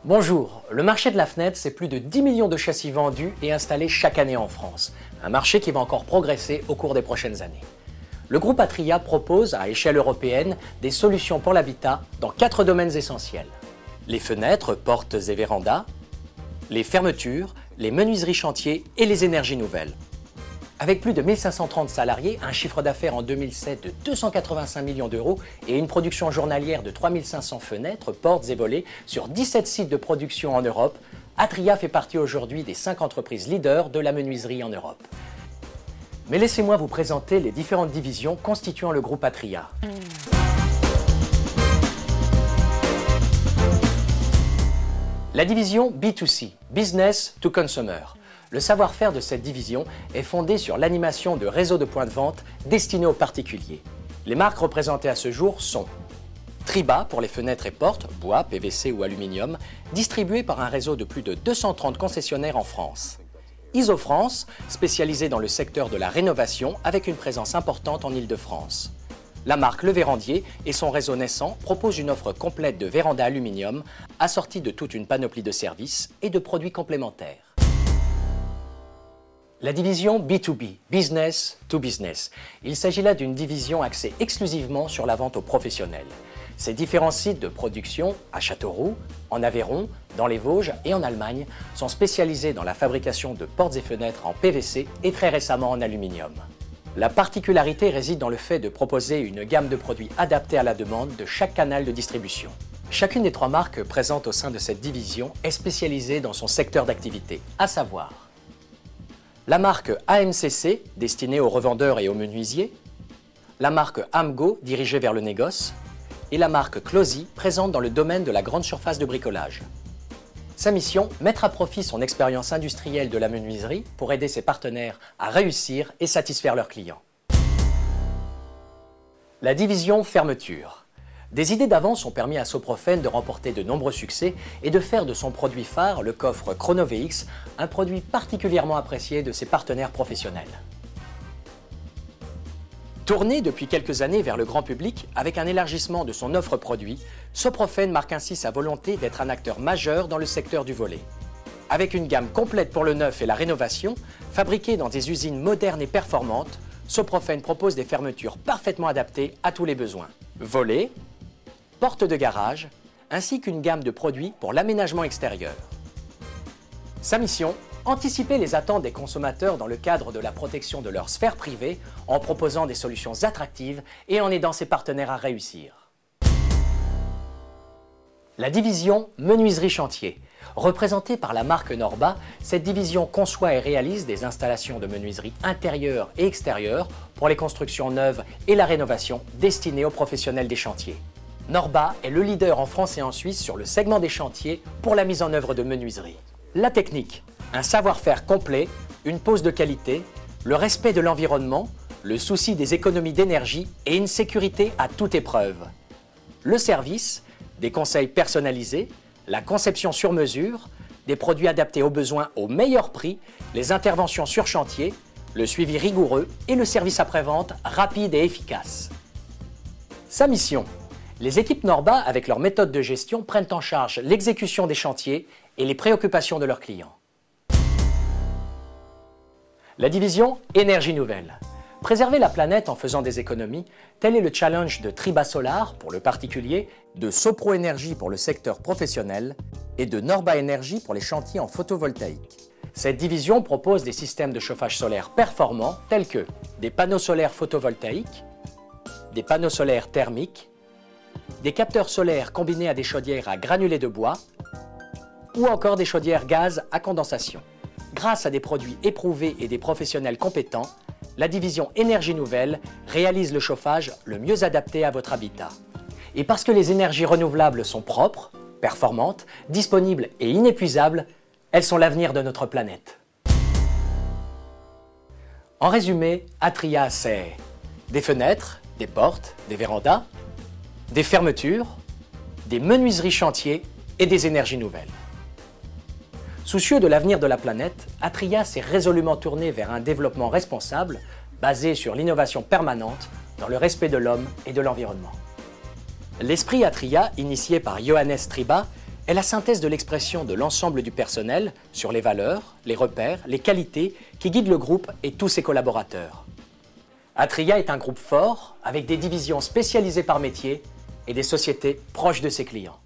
Bonjour, le marché de la fenêtre, c'est plus de 10 millions de châssis vendus et installés chaque année en France. Un marché qui va encore progresser au cours des prochaines années. Le groupe Atria propose, à échelle européenne, des solutions pour l'habitat dans 4 domaines essentiels. Les fenêtres, portes et vérandas, les fermetures, les menuiseries chantiers et les énergies nouvelles. Avec plus de 1530 salariés, un chiffre d'affaires en 2007 de 285 millions d'euros et une production journalière de 3500 fenêtres, portes et volets sur 17 sites de production en Europe, Atria fait partie aujourd'hui des 5 entreprises leaders de la menuiserie en Europe. Mais laissez-moi vous présenter les différentes divisions constituant le groupe Atria. La division B2C, Business to Consumer. Le savoir-faire de cette division est fondé sur l'animation de réseaux de points de vente destinés aux particuliers. Les marques représentées à ce jour sont Triba pour les fenêtres et portes, bois, PVC ou aluminium, distribuées par un réseau de plus de 230 concessionnaires en France. Isofrance, spécialisée dans le secteur de la rénovation avec une présence importante en Île-de-France. La marque Le Vérandier et son réseau naissant proposent une offre complète de vérandas aluminium assortie de toute une panoplie de services et de produits complémentaires. La division B2B, Business to Business. Il s'agit là d'une division axée exclusivement sur la vente aux professionnels. Ces différents sites de production, à Châteauroux, en Aveyron, dans les Vosges et en Allemagne, sont spécialisés dans la fabrication de portes et fenêtres en PVC et très récemment en aluminium. La particularité réside dans le fait de proposer une gamme de produits adaptés à la demande de chaque canal de distribution. Chacune des 3 marques présentes au sein de cette division est spécialisée dans son secteur d'activité, à savoir la marque AMCC, destinée aux revendeurs et aux menuisiers, la marque Amgo, dirigée vers le négoce, et la marque Closy, présente dans le domaine de la grande surface de bricolage. Sa mission, mettre à profit son expérience industrielle de la menuiserie pour aider ses partenaires à réussir et satisfaire leurs clients. La division fermeture. Des idées d'avance ont permis à Soprofen de remporter de nombreux succès et de faire de son produit phare, le coffre Chrono VX, un produit particulièrement apprécié de ses partenaires professionnels. Tourné depuis quelques années vers le grand public, avec un élargissement de son offre produit, Soprofen marque ainsi sa volonté d'être un acteur majeur dans le secteur du volet. Avec une gamme complète pour le neuf et la rénovation, fabriquée dans des usines modernes et performantes, Soprofen propose des fermetures parfaitement adaptées à tous les besoins. Volets, portes de garage, ainsi qu'une gamme de produits pour l'aménagement extérieur. Sa mission, anticiper les attentes des consommateurs dans le cadre de la protection de leur sphère privée en proposant des solutions attractives et en aidant ses partenaires à réussir. La division menuiserie chantier. Représentée par la marque Norba, cette division conçoit et réalise des installations de menuiserie intérieure et extérieure pour les constructions neuves et la rénovation destinées aux professionnels des chantiers. Norba est le leader en France et en Suisse sur le segment des chantiers pour la mise en œuvre de menuiserie. La technique, un savoir-faire complet, une pose de qualité, le respect de l'environnement, le souci des économies d'énergie et une sécurité à toute épreuve. Le service, des conseils personnalisés, la conception sur mesure, des produits adaptés aux besoins au meilleur prix, les interventions sur chantier, le suivi rigoureux et le service après-vente rapide et efficace. Sa mission. Les équipes Norba, avec leur méthode de gestion, prennent en charge l'exécution des chantiers et les préoccupations de leurs clients. La division Énergie Nouvelle. Préserver la planète en faisant des économies, tel est le challenge de Triba Solar pour le particulier, de Sopro Énergie pour le secteur professionnel et de Norba Énergie pour les chantiers en photovoltaïque. Cette division propose des systèmes de chauffage solaire performants tels que des panneaux solaires photovoltaïques, des panneaux solaires thermiques, des capteurs solaires combinés à des chaudières à granulés de bois ou encore des chaudières gaz à condensation. Grâce à des produits éprouvés et des professionnels compétents, la division Énergie Nouvelle réalise le chauffage le mieux adapté à votre habitat. Et parce que les énergies renouvelables sont propres, performantes, disponibles et inépuisables, elles sont l'avenir de notre planète. En résumé, Atria, c'est des fenêtres, des portes, des vérandas, des fermetures, des menuiseries chantiers et des énergies nouvelles. Soucieux de l'avenir de la planète, Atria s'est résolument tourné vers un développement responsable basé sur l'innovation permanente dans le respect de l'homme et de l'environnement. L'esprit Atria, initié par Johannes Triba, est la synthèse de l'expression de l'ensemble du personnel sur les valeurs, les repères, les qualités qui guident le groupe et tous ses collaborateurs. Atria est un groupe fort avec des divisions spécialisées par métier et des sociétés proches de ses clients.